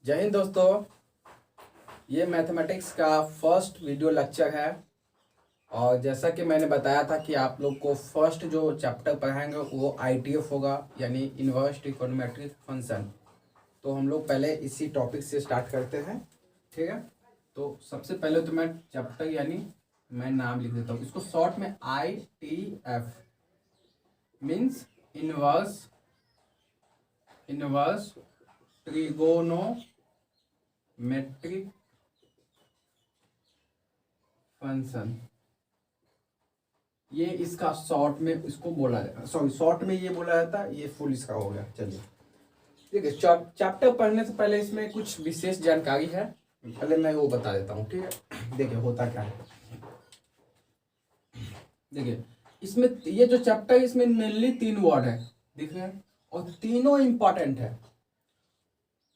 जय हिंद दोस्तों। ये मैथमेटिक्स का फर्स्ट वीडियो लेक्चर है। और जैसा कि मैंने बताया था कि आप लोग को फर्स्ट जो चैप्टर पढ़ाएंगे वो आईटीएफ होगा, यानी इन्वर्स ट्रिगोनोमेट्रिक फंक्शन। तो हम लोग पहले इसी टॉपिक से स्टार्ट करते हैं, ठीक है। तो सबसे पहले तो मैं चैप्टर यानी मैं नाम लिख देता हूँ, इसको शॉर्ट में ITF means inverse inverse trigonometric function. ये इसका शॉर्ट में इसको बोला जाता, सॉरी शॉर्ट में ये बोला जाता, ये फुल इसका हो गया। चलिए देखिए, चैप्टर पढ़ने से पहले इसमें कुछ विशेष जानकारी है, पहले मैं वो बता देता हूँ, ठीक है। देखिए होता क्या है, देखिए इसमें ये जो चैप्टर है इसमें मेनली 3 वर्ड है, दिख रहे हैं, और तीनों इंपॉर्टेंट है।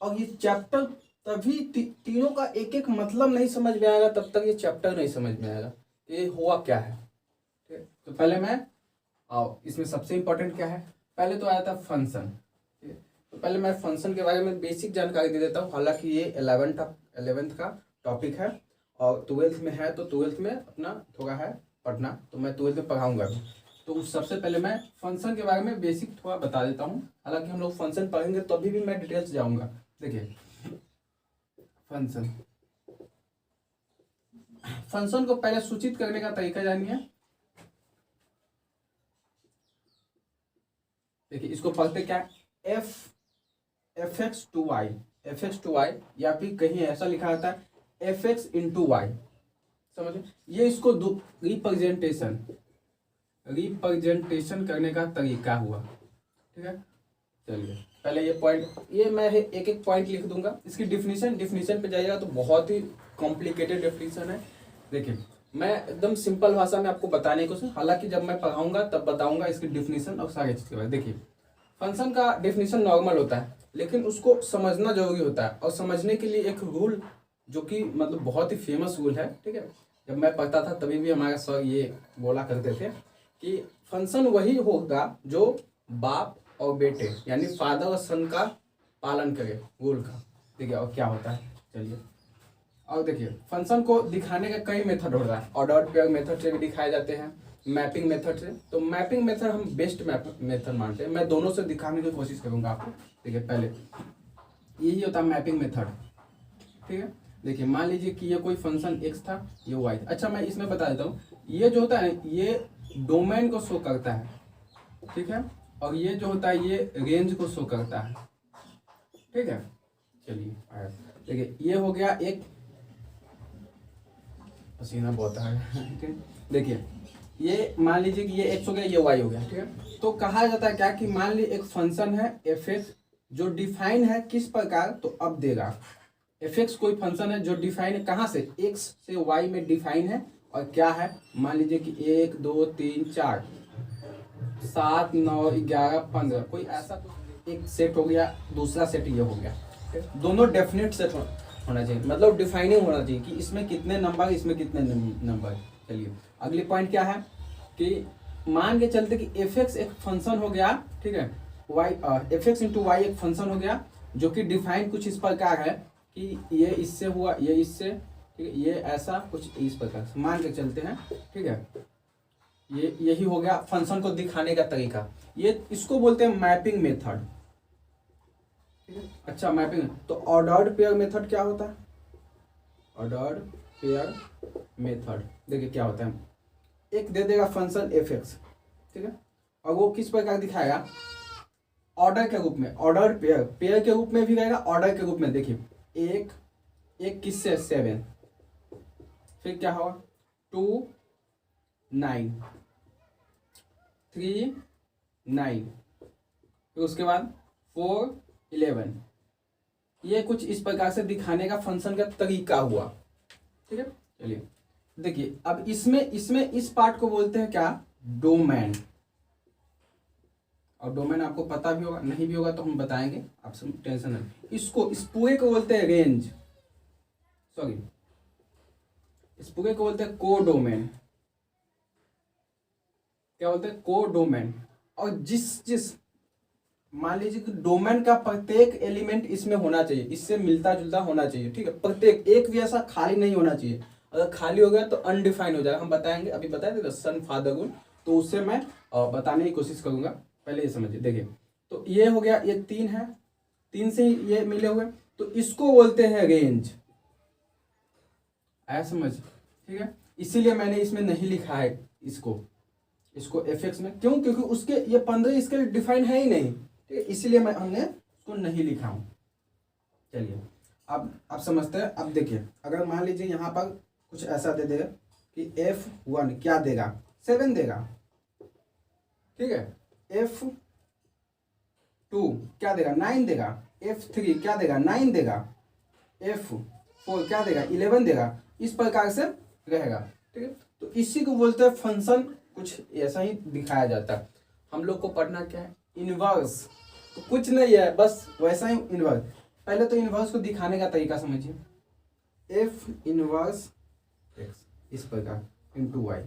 और ये चैप्टर तभी तीनों का एक एक मतलब नहीं समझ में आएगा तब तक ये चैप्टर नहीं समझ में आएगा ये हुआ क्या है, ठीक है। तो पहले मैं आओ, इसमें सबसे इंपॉर्टेंट क्या है, पहले तो आया था फंक्शन, ठीक है। तो पहले मैं फंक्शन के बारे में बेसिक जानकारी दे देता हूँ। हालांकि ये 11th का टॉपिक है और 12th में है, तो 12th में अपना थोड़ा है पढ़ना, तो मैं 12th में पढ़ाऊंगा अभी। तो सबसे पहले मैं फंक्शन के बारे में बेसिक थोड़ा बता देता हूँ। हालांकि हम लोग फंक्शन पढ़ेंगे तभी भी मैं डिटेल्स जाऊँगा। देखिए फंक्शन फंक्शन को पहले सूचित करने का तरीका जानिए। देखिए इसको पढ़ते क्या, fx टू y या फिर कहीं ऐसा लिखा आता है fx इंटू वाई, समझे। ये इसको रिप्रेजेंटेशन करने का तरीका हुआ, ठीक है। चलिए पहले ये पॉइंट, ये मैं एक एक पॉइंट लिख दूंगा। इसकी डिफिनीशन पे जाइएगा तो बहुत ही कॉम्प्लिकेटेड डिफिनीशन है। देखिए मैं एकदम सिंपल भाषा में आपको बताने की कोशिश, हालांकि जब मैं पढ़ाऊंगा तब बताऊंगा इसकी डिफिनीशन और सारी चीज़ के बारे में। देखिए फंक्शन का डेफिनेशन नॉर्मल होता है, लेकिन उसको समझना जरूरी होता है। और समझने के लिए एक रूल जो कि मतलब बहुत ही फेमस रूल है, ठीक है। जब मैं पढ़ता था तभी भी हमारे सर ये बोला करते थे कि फंक्शन वही होगा जो बाप और बेटे यानी फादर और सन का पालन करे, रूल का। देखिए और क्या होता है, चलिए। और देखिए फंक्शन को दिखाने का कई मेथड होता है। ऑर्डर्ड पेयर मेथड से भी दिखाए जाते हैं, मैपिंग मेथड से। तो मैपिंग मेथड हम बेस्ट मेथड मानते हैं। मैं दोनों से दिखाने की कोशिश करूंगा आपको। देखिए पहले यही होता है मैपिंग मेथड, ठीक है। देखिए मान लीजिए कि ये कोई फंक्शन x था, ये y था। अच्छा मैं इसमें बता देता हूँ, ये जो होता है ये डोमेन को शो करता है, ठीक है। और ये जो होता है ये रेंज को शो करता है, ठीक है। चलिए देखिए ये हो गया एक, पसीना बहुत है, ठीक है। देखिए ये मान लीजिए कि ये x हो गया, ये y हो गया, ठीक है। तो कहा जाता है क्या कि मान लीजिए एक फंक्शन है fx जो डिफाइन है किस प्रकार, तो अब देगा fx कोई फंक्शन है जो डिफाइन है कहाँ से, x से y में डिफाइन है। और क्या है, मान लीजिए कि 1 2 3 4 7 9 11 15 कोई ऐसा कुछ एक सेट हो गया, दूसरा सेट ये हो गया। दोनों डेफिनेट सेट होना चाहिए, मतलब डिफाइनिंग होना चाहिए कि इसमें कितने नंबर, इसमें कितने नंबर। चलिए अगली पॉइंट क्या है कि मान के चलते कि fx एक फंक्शन हो गया, ठीक है। fx इंटू वाई एक फंक्शन हो गया जो कि डिफाइन कुछ इस प्रकार है कि ये इससे हुआ, ये इससे, ठीक है, ये ऐसा कुछ इस प्रकार से मान के चलते हैं, ठीक है। ये यही हो गया फंक्शन को दिखाने का तरीका। ये इसको बोलते हैं मैपिंग मेथड, ठीक है। अच्छा मैपिंग, तो ऑर्डर्ड पेयर मेथड क्या होता है, ऑर्डर्ड पेयर मेथड देखिए क्या होता है, एक दे देगा फंक्शन fx, ठीक है। और वो किस प्रकार दिखाएगा, ऑर्डर के रूप में, ऑर्डर पेयर के रूप में भी रहेगा, ऑर्डर के रूप में। देखिए एक एक किससे 7, फिर क्या होगा 2 9 3 9, फिर उसके बाद 4 11। ये कुछ इस प्रकार से दिखाने का फंक्शन का तरीका हुआ, ठीक है। चलिए देखिए अब इसमें इस पार्ट को बोलते हैं क्या, डोमेन। और डोमेन आपको पता भी होगा, नहीं भी होगा तो हम बताएंगे, आप सब टेंशन नहीं। इसको इस पूरे को बोलते हैं रेंज, सॉरी इस पूरे को बोलते हैं कोडोमेन। क्या बोलते हैं, कोडोमेन। और जिस जिस मान लीजिए कि डोमेन का प्रत्येक एलिमेंट इसमें होना चाहिए, इससे मिलता जुलता होना चाहिए, ठीक है, प्रत्येक एक भी ऐसा खाली नहीं होना चाहिए। अगर खाली हो गया तो अनडिफाइन हो जाएगा। हम बताएंगे, अभी बताए थे सन फादर गुण, तो उससे मैं बताने की कोशिश करूंगा। पहले ये समझिए, देखिए तो ये हो गया, ये 3 है, 3 से ये मिले हुए, तो इसको बोलते हैं रेंज। आया समझ, ठीक है। इसीलिए मैंने इसमें नहीं लिखा है इसको एफएक्स में, क्यों? क्योंकि उसके ये 15 इसके डिफाइन है ही नहीं, ठीक है, इसीलिए हमने उसको नहीं लिखा हूं। चलिए अब आप समझते हैं। अब देखिए, अगर मान लीजिए यहाँ पर कुछ ऐसा दे देगा कि F1 क्या देगा, 7 देगा, ठीक है, F2 क्या देगा, 9 देगा, F3 क्या देगा, 9 देगा, F4 क्या देगा, 11 देगा, इस प्रकार से रहेगा, ठीक है। तो इसी को बोलते हैं फंक्शन, कुछ ऐसा ही दिखाया जाता है। हम लोग को पढ़ना क्या है, इनवर्स, तो कुछ नहीं है, बस वैसा ही इनवर्स। पहले तो इनवर्स को दिखाने का तरीका समझिए, F इनवर्स x इस प्रकार इंटू वाई,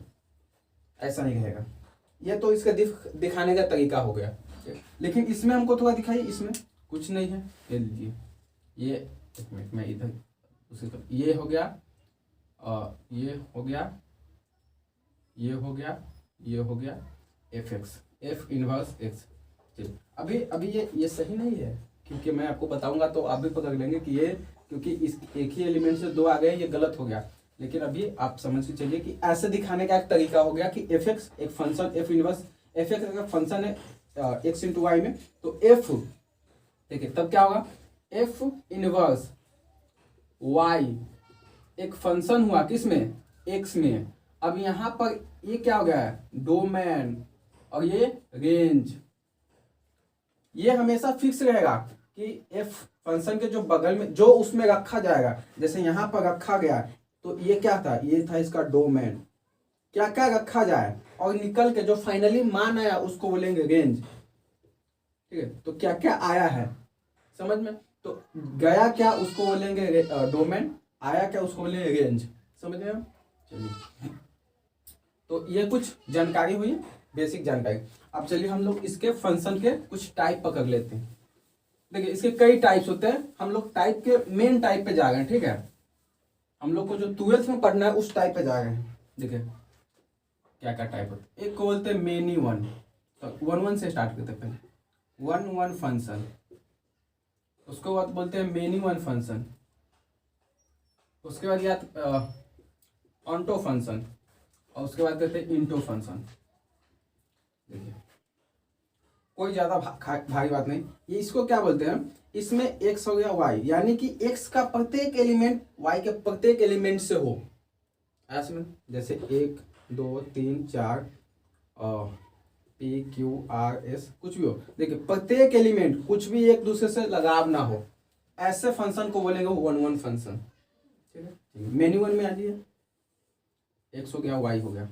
ऐसा ही रहेगा। ये तो इसका दिखाने का तरीका हो गया, लेकिन इसमें हमको थोड़ा दिखाइए, इसमें कुछ नहीं है। ये लीजिए, ये एक मिनट मैं इधर उसे ये हो गया, ये हो गया, ये हो गया, ये हो गया fx, f इनवर्स x। चलिए अभी ये सही नहीं है, क्योंकि मैं आपको बताऊंगा तो आप भी पकड़ लेंगे कि ये, क्योंकि इस एक ही एलिमेंट से 2 आ गए, ये गलत हो गया। लेकिन अभी आप समझ के चलिए कि ऐसे दिखाने का एक तरीका हो गया कि fx एक फंक्शन, f इनवर्स fx का फंक्शन है x इंटू वाई में, तो f देखिए तब क्या होगा, f इनवर्स y एक फंक्शन हुआ किसमें, x में। अब यहाँ पर ये क्या हो गया है, डोमेन, और ये रेंज। ये हमेशा फिक्स रहेगा कि f फंक्शन के जो बगल में जो उसमें रखा जाएगा, जैसे यहाँ पर रखा गया, तो ये क्या था, ये था इसका डोमेन, क्या क्या रखा जाए, और निकल के जो फाइनली मान आया उसको बोलेंगे रेंज, ठीक है। तो क्या क्या आया है समझ में, तो गया क्या उसको बोलेंगे डोमेन, आया क्या उसको बोलेंगे रेंज, समझ में। चलिए तो ये कुछ जानकारी हुई, बेसिक जानकारी। अब चलिए हम लोग इसके फंक्शन के कुछ टाइप पकड़ लेते हैं। देखिए इसके कई टाइप्स होते हैं, हम लोग टाइप के मेन टाइप पे जा गए, ठीक है। हम लोग को जो 12th में पढ़ना है उस टाइप पे जा गए हैं। देखिए क्या क्या टाइप होते हैं, एक को बोलते हैं मेनी वन, तो 1 से स्टार्ट करते हैं पहले, 1 फंक्शन, उसके बाद बोलते हैं मेनी वन फंक्शन, उसके बाद याद ऑन्टो फंक्शन, और उसके बाद कहते हैं इंटो फंक्शन। देखिए कोई ज्यादा भारी बात नहीं, ये इसको क्या बोलते हैं, इसमें x हो गया y, यानी कि x का प्रत्येक एलिमेंट y के प्रत्येक एलिमेंट से हो, ऐसे जैसे 1 2 3 4 p q r s कुछ भी हो। देखिए प्रत्येक एलिमेंट कुछ भी एक दूसरे से लगाव ना हो, ऐसे फंक्शन को बोलेंगे 1 फंक्शन, ठीक है। मेनी वन में आ जाइए, x हो गया y हो गया,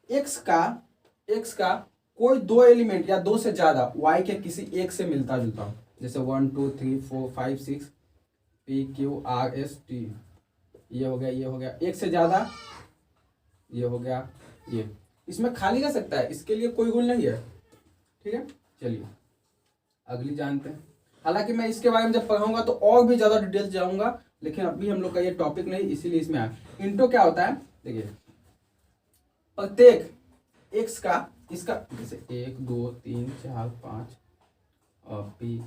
x का कोई 2 एलिमेंट या 2 से ज्यादा y के किसी एक से मिलता जुलता हो, जैसे 1 2 3 4 5 6 p q r s t, ये हो गया, ये हो गया, एक से ज्यादा, ये हो गया, ये इसमें खाली रह सकता है, इसके लिए कोई रूल नहीं है, ठीक है। चलिए अगली जानते हैं, हालांकि मैं इसके बारे में जब पढ़ाऊंगा तो और भी ज्यादा डिटेल जाऊंगा, लेकिन अभी हम लोग का ये टॉपिक नहीं, इसीलिए इसमें आया। इंटो क्या होता है, देखिए प्रत्येक x का, इसका जैसे 1 2 3 4 5 p,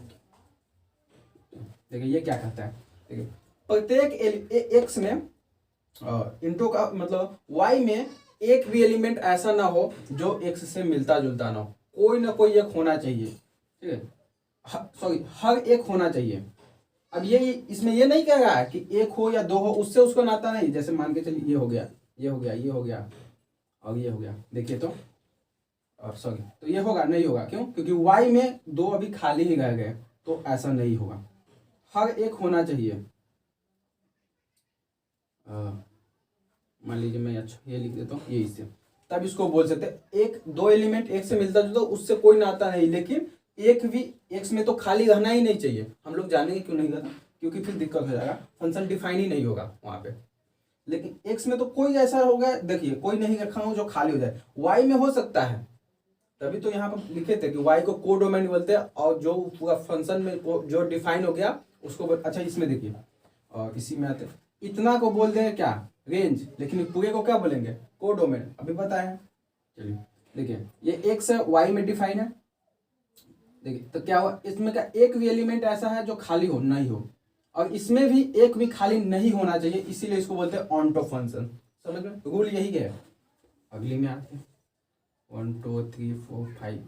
देखिए ये क्या कहता है, देखिए प्रत्येक x में इंटो का मतलब y में एक भी एलिमेंट ऐसा ना हो जो x से मिलता जुलता ना हो, कोई ना कोई एक होना चाहिए, ठीक है, सॉरी हर एक होना चाहिए। अब ये इसमें ये नहीं कह रहा है कि 1 हो या 2 हो, उससे उसको नाता नहीं, जैसे मान के चलिए ये हो गया, ये हो गया, ये हो गया, और ये हो गया, देखिए तो सॉरी, तो ये होगा नहीं होगा, क्यों? क्योंकि y में 2 अभी खाली ही रह गए, तो ऐसा नहीं होगा, हर एक होना चाहिए। मान लीजिए मैं अच्छा ये लिख देता हूँ, ये इससे, तब इसको बोल सकते हैं 2 एलिमेंट एक से मिलता जुलता, उससे कोई नाता नहीं, लेकिन एक भी x में तो खाली रहना ही नहीं चाहिए। हम लोग जानेंगे क्यों नहीं रहता, क्योंकि फिर दिक्कत हो जाएगा, फंक्शन डिफाइन ही नहीं होगा वहां पे। लेकिन x में तो कोई ऐसा होगा, देखिए कोई नहीं रखा हो जो खाली हो जाए, y में हो सकता है, तभी तो यहाँ पर लिखे थे कि वाई को कोडोमेन बोलते हैं, और जो पूरा फंक्शन में जो डिफाइन हो गया उसको अच्छा इसमें देखिए, और इसी में आते इतना को बोल देंगे क्या, रेंज, लेकिन पूरे को क्या बोलेंगे, कोडोमेन, अभी बताया। चलिए देखिए, ये एक्स है, वाई में डिफाइन है। देखिए तो क्या हुआ, इसमें का एक भी एलिमेंट ऐसा है जो खाली हो नहीं हो, और इसमें भी एक भी खाली नहीं होना चाहिए, इसीलिए इसको बोलते हैं ऑनटो फंक्शन। समझ में, रूल यही है। अगली में आते हैं 1 2 3 4 5,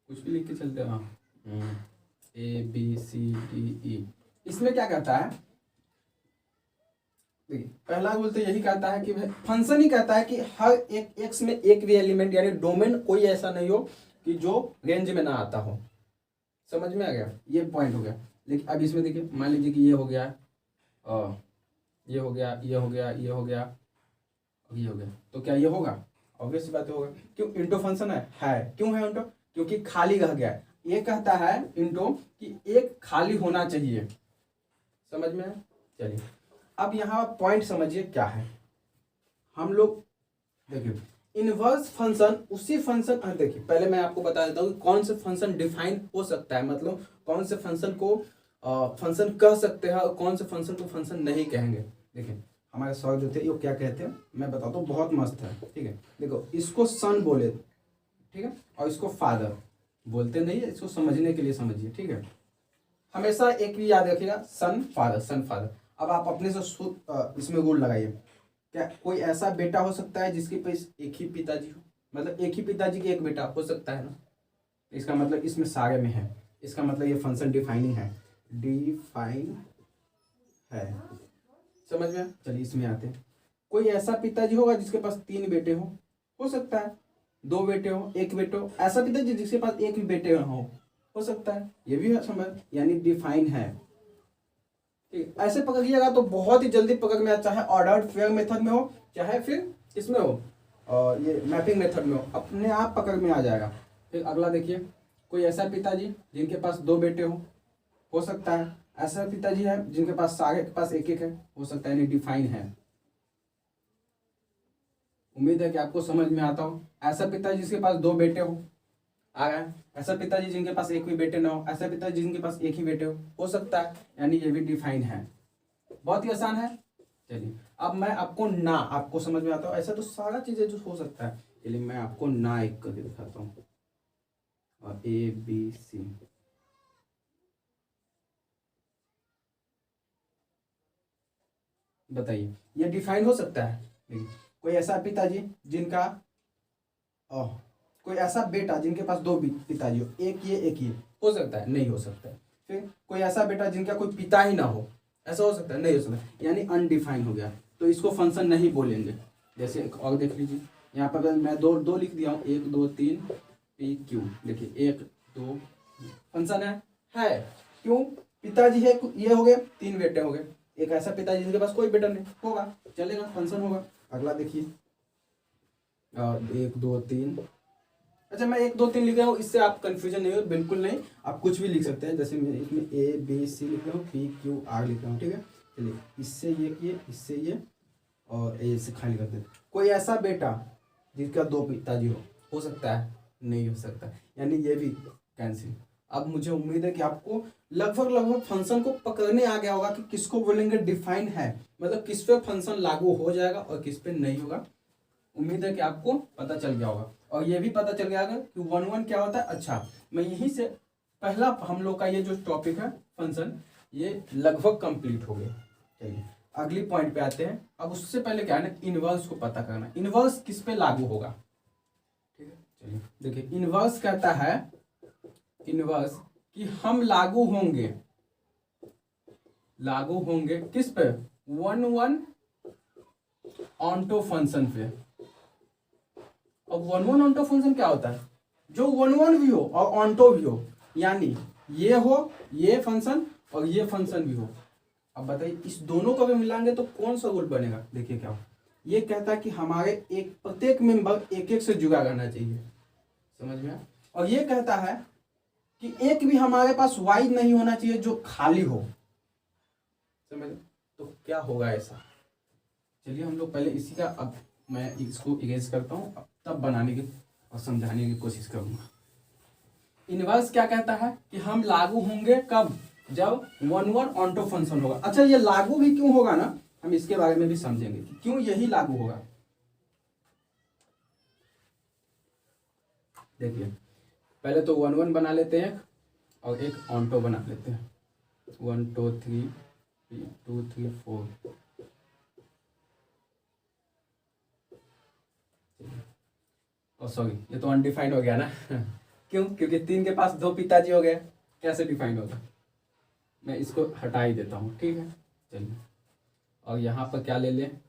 कुछ भी लिख के चलते हैं। हाँ, A B C D E. इसमें क्या कहता है, देखिए पहला रूल तो यही कहता है कि भाई फंक्शन ही कहता है कि हर एक एक्स में एक भी एलिमेंट यानी डोमेन कोई ऐसा नहीं हो कि जो रेंज में ना आता हो। समझ में आ गया, ये पॉइंट हो गया। लेकिन अब इसमें देखिए, मान लीजिए कि ये हो गया, ये हो गया, ये हो गया, ये हो गया, ये हो गया, तो क्या ये होगा, ऑब्वियस बात होगा। क्यों, इंटो फंक्शन है। क्यों है इंटो, क्योंकि खाली रह गया है। ये कहता है इंटो कि एक खाली होना चाहिए। समझ में आया? चलिए अब यहाँ पॉइंट समझिए क्या है। हम लोग देखिए इनवर्स फंक्शन उसी फंक्शन, देखिए पहले मैं आपको बता देता हूँ कौन से फंक्शन डिफाइन हो सकता है, मतलब कौन से फंक्शन को फंक्शन कह सकते हैं और कौन से फंक्शन को फंक्शन नहीं कहेंगे। देखिए हमारे सर जो थे वो क्या कहते हैं मैं बताता हूँ, बहुत मस्त है। ठीक है, देखो इसको सन बोले, ठीक है, और इसको फादर बोलते नहीं है, इसको समझने के लिए समझिए। ठीक है, हमेशा एक भी याद रखिएगा, सन फादर, सन फादर। अब आप अपने से इसमें रूल लगाइए, क्या कोई ऐसा बेटा हो सकता है जिसके पास एक ही पिताजी हो, मतलब एक ही पिताजी के एक बेटा हो सकता है ना, इसका मतलब इसमें सारे में है, इसका मतलब ये फंक्शन डिफाइनिंग है, डिफाइन है। समझ में? चलिए इसमें आते हैं, कोई ऐसा पिताजी होगा जिसके पास 3 बेटे हो सकता है, 2 बेटे हो, 1 बेटे हो, ऐसा पिताजी जिसके पास एक भी बेटे हो सकता है, ये भी समझ, यानी डिफाइन है। ठीक, ऐसे पकड़िएगा तो बहुत ही जल्दी पकड़ में, चाहे ऑर्डर्ड फेयर मेथड में हो चाहे फिर इसमें हो और ये मैपिंग मेथड में हो, अपने आप पकड़ में आ जाएगा। फिर अगला देखिए, कोई ऐसा पिताजी जिनके पास 2 बेटे हो सकता है, ऐसा पिताजी है जिनके पास सारे के पास एक एक है, हो सकता है, यानी डिफाइन है। उम्मीद है कि आपको समझ में आता हो। ऐसा पिताजी जिसके पास 2 बेटे आ गया, ऐसा पिताजी जिनके पास एक भी बेटे ना हो, ऐसा पिताजी जिनके पास एक ही बेटे हो सकता है, यानी ये भी डिफाइन है। बहुत ही आसान है। चलिए अब मैं आपको ना, आपको समझ में आता हो, ऐसा तो सारा चीजें जो हो सकता है। चलिए मैं आपको ना एक करके दिखाता हूँ, और ए बी सी, बताइए ये डिफाइन हो सकता है? देखिए कोई ऐसा पिताजी जिनका कोई ऐसा बेटा जिनके पास 2 पिताजी हो, एक ये हो सकता है? नहीं हो सकता है। फिर कोई ऐसा बेटा जिनका कोई पिता ही ना हो, ऐसा हो सकता है? नहीं हो सकता, यानी अनडिफाइन हो गया, तो इसको फंक्शन नहीं बोलेंगे। जैसे और देख लीजिए, यहाँ पर मैं दो लिख दिया हूँ, 1 2 3 पी क्यू। देखिए 1 2 फंक्शन है। क्यों, पिताजी है, ये हो गए, 3 बेटे हो गए, एक ऐसा पिताजी जिनके पास कोई बेटा नहीं होगा, चलेगा, फंक्शन होगा। अगला देखिए 1 2 3, अच्छा मैं 1 2 3 लिख रहा हूँ, इससे आप कंफ्यूजन नहीं हो, बिल्कुल नहीं, आप कुछ भी लिख सकते हैं। जैसे मैं इसमें ए बी सी लिख रहा हूँ, पी क्यू आर लिख रहा हूँ। ठीक है, चलिए इससे ये किए, इससे ये, और ए से खाली कर देते। कोई ऐसा बेटा जिसका 2 पिताजी हो सकता है? नहीं हो सकता, यानी ये भी कैंसिल। अब मुझे उम्मीद है कि आपको लगभग फंक्शन को पकड़ने आ गया होगा कि किसको बोलेंगे डिफाइन है, मतलब किस पे फंक्शन लागू हो जाएगा और किस पे नहीं होगा। उम्मीद है कि आपको पता चल गया होगा, और ये भी पता चल गया होगा कि 1 1 क्या होता है। अच्छा मैं यहीं से पहला हम लोग का ये जो टॉपिक है फंक्शन, ये लगभग कंप्लीट हो गया। चलिए अगली पॉइंट पे आते हैं। अब उससे पहले क्या है ना, इनवर्स को पता करना, इनवर्स किस पे लागू होगा। ठीक है, चलिए देखिए, इनवर्स कहता है, इनवर्स कि हम लागू होंगे किस पे, 1 1 ऑन्टो फंक्शन पे। अब 1 1 ऑन्टो फंक्शन क्या होता है, जो 1 1 भी हो और ऑन्टो भी हो, यानी ये हो, ये फंक्शन और ये फंक्शन भी हो। अब बताइए इस दोनों को भी मिलाएंगे तो कौन सा रूल बनेगा। देखिए क्या हो, ये कहता है कि हमारे एक प्रत्येक मेंबर एक एक से जुड़ा रहना चाहिए। समझ में? और ये कहता है कि एक भी हमारे पास वाई नहीं होना चाहिए जो खाली हो। समझ? तो क्या होगा ऐसा, चलिए हम लोग पहले इसी का, अब मैं इसको इरेज करता हूँ, अब तब बनाने की और समझाने की कोशिश करूंगा। इनवर्स क्या कहता है कि हम लागू होंगे कब, जब 1 1 ऑन्टो फंक्शन होगा। अच्छा, ये लागू भी क्यों होगा ना, हम इसके बारे में भी समझेंगे कि क्यों यही लागू होगा। देखिए, पहले तो 1 1 बना लेते हैं और एक ऑन्टो बना लेते हैं। 1 2 3 2 3 4। सॉरी, ये तो अनडिफाइंड हो गया ना क्यों, क्योंकि 3 के पास 2 पिताजी हो गए, कैसे डिफाइंड होगा। मैं इसको हटा ही देता हूँ, ठीक है। चलिए, और यहाँ पर क्या ले लें,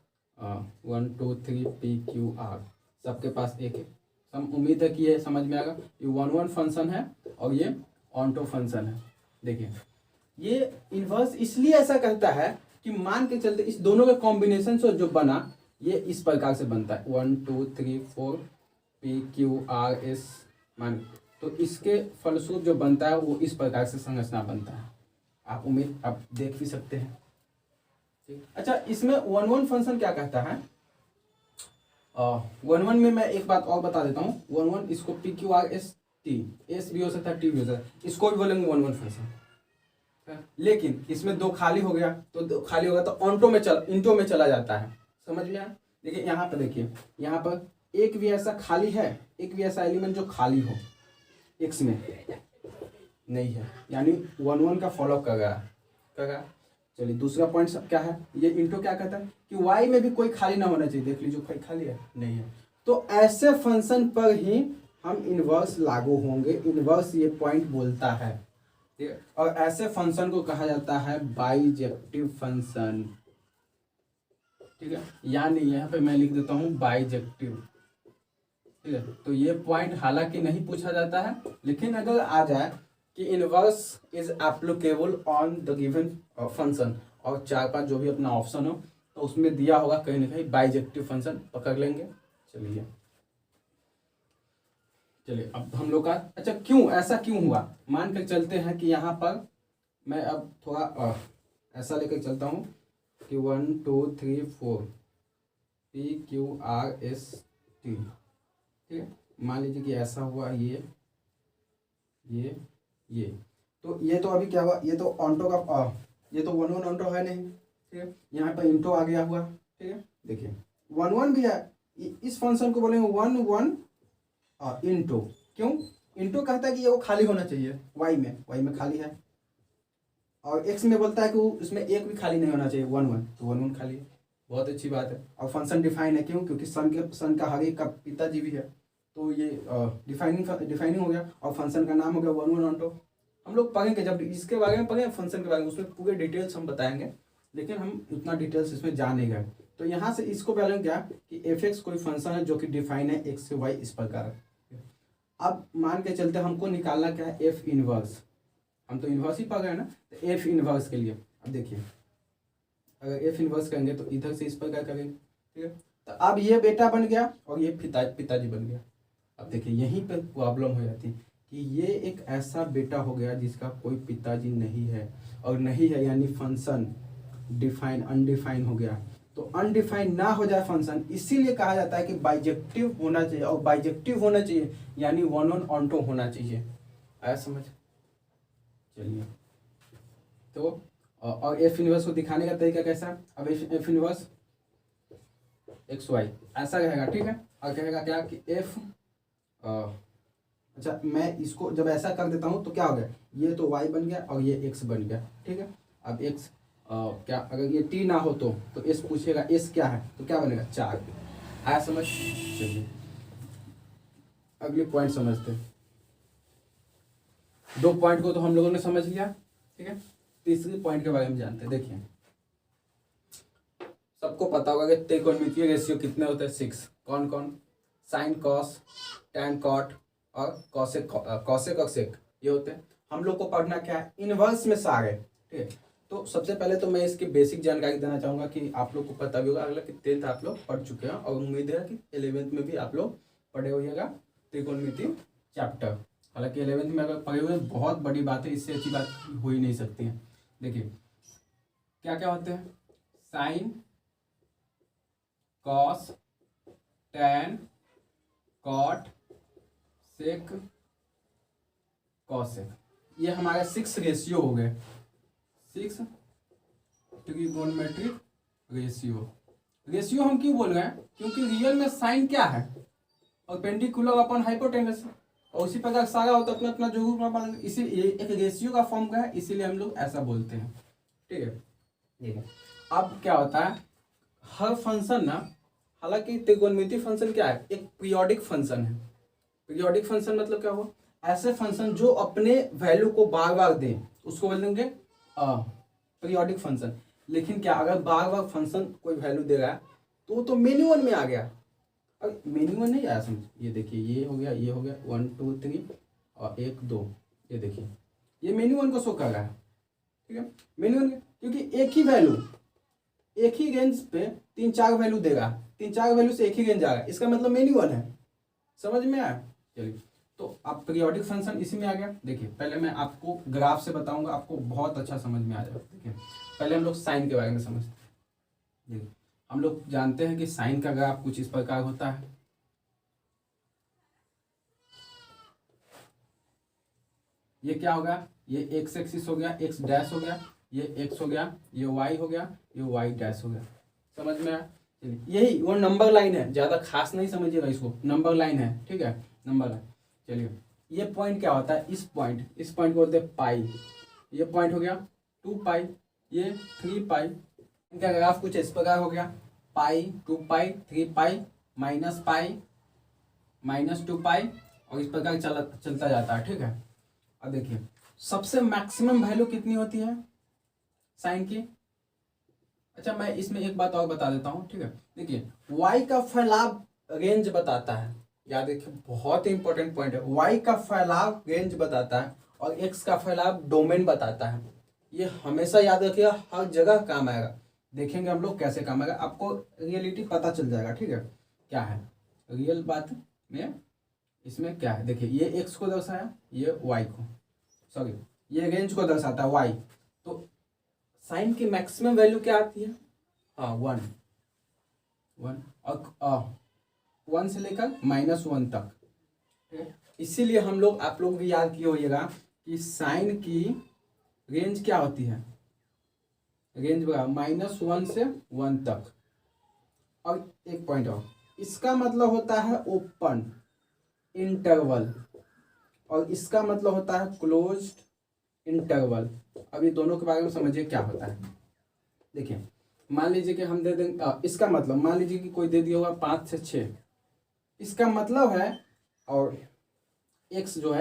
1 2 3 P Q R, सबके पास एक है। हम उम्मीद है कि ये समझ में आएगा। ये 1 1 फंक्शन है और ये ऑन्टो फंक्शन है। देखिए, ये इन्वर्स इसलिए ऐसा कहता है कि मान के चलते इस दोनों के कॉम्बिनेशन से जो बना ये इस प्रकार से बनता है 1 2 3 4 P Q R S मान, तो इसके फलस्वरूप जो बनता है वो इस प्रकार से संरचना बनता है। आप देख भी सकते हैं। अच्छा, इसमें 1 1 फंक्शन क्या कहता है, 1 1 में मैं एक बात और बता देता हूँ। 1 1 इसको P Q R S T, S भी हो सकता है, T भी हो सकता है, इसको भी बोलेंगे 1 1 फंक्शन। लेकिन इसमें 2 खाली हो गया, तो 2 खाली होगा तो इंटो में चला जाता है। समझ में आया। देखिए यहाँ पर, देखिए यहाँ पर एक भी ऐसा खाली है, एक भी ऐसा एलिमेंट जो खाली हो x में नहीं है, यानी 1 1 का फॉलो करेगा। चलिए, दूसरा पॉइंट क्या है, ये इंटो क्या कहता है कि y में भी कोई खाली ना होना चाहिए। देख लीजिए, कोई खाली है नहीं है, तो ऐसे फंक्शन पर ही हम इनवर्स लागू होंगे। इनवर्स ये पॉइंट बोलता है, ठीक है। और ऐसे फंक्शन को कहा जाता है बाइजेक्टिव फंक्शन, ठीक है। यानी यहाँ पे मैं लिख देता हूँ बाइजेक्टिव, ठीक है। तो ये पॉइंट हालांकि नहीं पूछा जाता है, लेकिन अगर आ जाए कि inverse is applicable on the given function और 4 5 जो भी अपना ऑप्शन हो, तो उसमें दिया होगा कहीं ना कहीं बाइजेक्टिव फंक्शन, पकड़ लेंगे। चलिए अब हम लोग का, अच्छा क्यों ऐसा क्यों हुआ, मान कर चलते हैं कि यहाँ पर मैं अब थोड़ा ऐसा लेकर चलता हूँ कि 1 2 3 4 P Q R S T, ठीक है। मान लीजिए कि ऐसा हुआ, ये तो ये तो अभी क्या हुआ, ये तो ऑन्टो का ये तो 1 1 ऑन्टो है नहीं, ठीक है। यहाँ पर इंटो आ गया हुआ, ठीक है। देखिए 1 1 भी है, इस फंक्शन को बोलेंगे 1 1 इंटो। क्यों इंटो कहता है कि ये वो खाली होना चाहिए, वाई में खाली है, और एक्स में बोलता है कि उसमें एक भी खाली नहीं होना चाहिए, 1 1, तो 1 1 खाली है। बहुत अच्छी बात है। और फंक्शन डिफाइन है, क्यों, क्योंकि सन का हर एक का पिताजी भी है, तो ये डिफाइनिंग हो गया। और फंक्शन का नाम हो गया 1 1 ऑन्टो। हम लोग पढ़ेंगे, जब इसके बारे में पढ़ेंगे फंक्शन के बारे में, उसमें पूरे डिटेल्स हम बताएंगे, लेकिन हम उतना डिटेल्स इसमें जा नहीं गए। तो यहाँ से इसको पहले क्या कि एफ एक्स कोई फंक्शन है जो कि डिफाइन है एक्स से वाई इस प्रकार है। अब मान के चलते हमको निकालना क्या है, एफ इनवर्स। हम तो इनवर्स ही पढ़ रहे हैं ना, तो एफ इनवर्स के लिए अब देखिए, अगर एफ इनवर्स करेंगे तो इधर से इस प्रकार करेंगे, ठीक है। तो अब ये बेटा बन गया और ये पिताजी बन गया। अब देखिए यहीं पर प्रॉब्लम हो जाती है कि ये एक ऐसा बेटा हो गया जिसका कोई पिताजी नहीं है, और नहीं है यानी फंक्शन अनडिफाइन हो गया। तो अनडिफाइन ना हो जाए फंक्शन, इसीलिए कहा जाता है कि बाइजेक्टिव होना चाहिए, और बाइजेक्टिव होना चाहिए यानी 1 1 ऑन्टो होना चाहिए। आया समझ। चलिए, तो और एफ इनवर्स को दिखाने का तरीका कैसा, अब एफ इनवर्स एक्स वाई ऐसा रहेगा, ठीक है। और कहेगा क्या कि एफ अच्छा, मैं इसको जब ऐसा कर देता हूँ तो क्या हो गया, ये तो y बन गया और ये x बन गया, ठीक है। अब x क्या, अगर ये t ना हो तो s पूछेगा s क्या है, तो क्या बनेगा 4। आया समझ। चलिए अगली पॉइंट समझते हैं। 2 पॉइंट को तो हम लोगों ने समझ लिया, ठीक है। तीसरी पॉइंट के बारे में जानते हैं। देखिए सबको पता होगा कि त्रिकोणमितीय रेशियो कितने होते हैं, 6। कौन कौन, साइन कॉस टैन कॉट और कॉसेक और सेक, ये होते हैं। हम लोग को पढ़ना क्या है, इनवर्स में सारे, ठीक है। तो सबसे पहले तो मैं इसकी बेसिक जानकारी देना चाहूँगा कि आप लोग को पता भी होगा, अगला कि 10th आप लोग पढ़ चुके हैं, और उम्मीद है कि 11th में भी आप लोग पढ़े होइएगा त्रिकोणमिति चैप्टर। हालांकि 11th में अगर पढ़े हुए बहुत बड़ी बात है, इससे अच्छी बात हो ही नहीं सकती है। देखिए क्या क्या होते हैं, sine cos tan cot sec cosec, ये हमारा 6 रेशियो हो गए, 6 ट्रिगोनोमेट्रिक रेशियो। रेशियो हम क्यों बोल रहे हैं, क्योंकि रियल में साइन क्या है, और पेंडिकुलर अपन हाइपोटेनस, और उसी प्रकार सारा होता है अपना अपना जो रूप, इसी एक रेशियो का फॉर्म का है, इसीलिए हम लोग ऐसा बोलते हैं। ठीक है। अब क्या होता है, हर फंक्शन ना, हालांकि त्रिकोणमितीय फंक्शन क्या है, एक पीरियोडिक फंक्शन है। पीरियोडिक फंक्शन मतलब क्या हुआ, ऐसे फंक्शन जो अपने वैल्यू को बार बार दें उसको बोल देंगे पीरियोडिक फंक्शन। लेकिन क्या, अगर बार बार फंक्शन कोई वैल्यू दे रहा है तो वो तो मेन्यू वन में आ गया। अब मेन्यू वन नहीं आया समझ, ये देखिए ये हो गया, ये हो गया 1 2 3 और 1 2, ये देखिए ये मेन्यू वन को शो कर रहा है। ठीक है, मेन्यू वन, क्योंकि एक ही वैल्यू एक ही रेंज पे 3-4 वैल्यू देगा, 3-4 वैल्यू से एक ही रेंज आ रहा है, इसका मतलब मेन्यू वन है। समझ में आया? चलिए, तो अब पीरियोडिक फंक्शन इसी में आ गया। देखिए पहले मैं आपको ग्राफ से बताऊंगा, आपको बहुत अच्छा समझ में आ जाएगा। देखिए पहले हम लोग साइन के बारे में समझते हैं। देखिए हम लोग जानते हैं कि साइन का ग्राफ कुछ इस प्रकार होता है। ये क्या होगा, ये एक्स एक्सिस हो गया, एक्स डैश हो गया, ये एक्स हो गया, ये वाई हो गया, ये वाई डैश हो गया। समझ में आया? चलिए यही वो नंबर लाइन है, ज्यादा खास नहीं समझिएगा इसको, नंबर लाइन है। ठीक है, नंबर लाइन। चलिए ये पॉइंट क्या होता है, इस पॉइंट को बोलते हैं पाई। ये पॉइंट हो गया 2 पाई, ये 3 पाई। इनका ग्राफ कुछ इस प्रकार हो गया, पाई 2 पाई 3 पाई पाई -2 पाई, और इस प्रकार चलता जाता है। ठीक है, अब देखिए सबसे मैक्सिमम वैल्यू कितनी होती है साइन की। अच्छा मैं इसमें एक बात और बता देता हूँ। ठीक है, देखिए y का फैलाव रेंज बताता है, याद रखिए बहुत ही इंपॉर्टेंट पॉइंट है। y का फैलाव रेंज बताता है और x का फैलाव डोमेन बताता है। ये हमेशा याद रखिएगा, हर जगह काम आएगा। देखेंगे हम लोग कैसे काम आएगा, आपको रियलिटी पता चल जाएगा। ठीक है, क्या है रियल बात में, इसमें क्या है। देखिए ये x को दर्शाया, ये y को, सॉरी ये रेंज को दर्शाता है y। तो साइन की मैक्सिमम वैल्यू क्या आती है, हाँ 1 और 1 से लेकर -1 तक। ठीक है, इसीलिए हम लोग, आप लोग भी याद किए होइएगा कि साइन की रेंज क्या होती है, रेंज -1 से 1 तक। और एक पॉइंट और, इसका मतलब होता है ओपन इंटरवल और इसका मतलब होता है क्लोज्ड इंटरवल। अभी दोनों के बारे में समझिए क्या होता है। देखिए मान लीजिए कि हम दे देंगे, इसका मतलब मान लीजिए कि कोई दे दिया होगा 5 से 6, इसका मतलब है, और x जो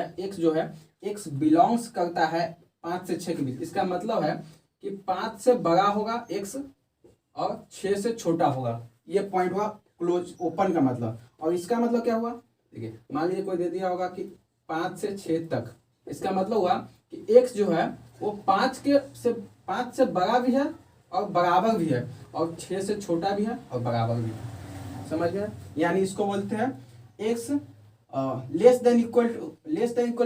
है x बिलोंग्स करता है 5 से 6 के बीच। इसका मतलब है कि 5 से बड़ा होगा x और 6 से छोटा होगा। ये पॉइंट हुआ क्लोज ओपन का मतलब। और इसका मतलब क्या हुआ, देखिए मान लीजिए कोई दे दिया होगा कि 5 से 6 तक, इसका मतलब हुआ कि x जो है वो 5 से बड़ा भी है और बराबर भी है, और 6 से छोटा भी है और बराबर भी है। समझ में? यानी इसको बोलते हैं x less than equal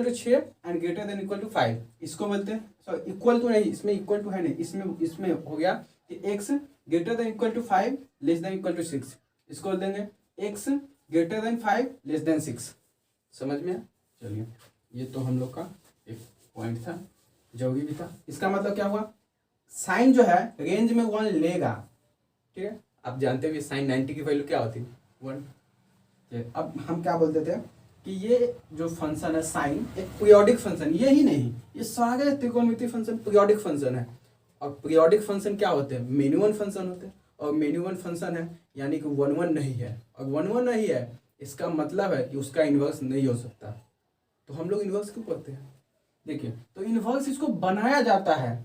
to 6 and greater than equal to 5। इसको बोलते हैं, सॉरी इक्वल टू नहीं, इसमें इक्वल टू है नहीं, इसमें हो गया कि x greater than equal to 5 less than equal to 6। इसको बोल देंगे x greater than 5 less than 6। समझ में? चलिए ये तो हम लोग का एक पॉइंट था, जरूरी भी था। इसका मतलब क्या हुआ, साइन जो है रेंज में 1 लेगा। ठीक है, आप जानते हैं साइन 90 की वैल्यू क्या होती है, 1। अब हम क्या बोलते थे कि ये जो फंक्शन है साइन एक पीरियोडिक फंक्शन, ये ही नहीं, ये सारे त्रिकोणमितीय फंक्शन पीरियोडिक फंक्शन है। और पीरियोडिक फंक्शन क्या होते हैं, मेन्यू वन फंक्शन होते हैं। और मेन्यू वन फंक्शन है यानी कि 1 नहीं है, और 1 नहीं है इसका मतलब है कि उसका इन्वर्स नहीं हो सकता। तो हम लोग इन्वर्स क्यों करते हैं, देखिए तो इन्वर्स इसको बनाया जाता है।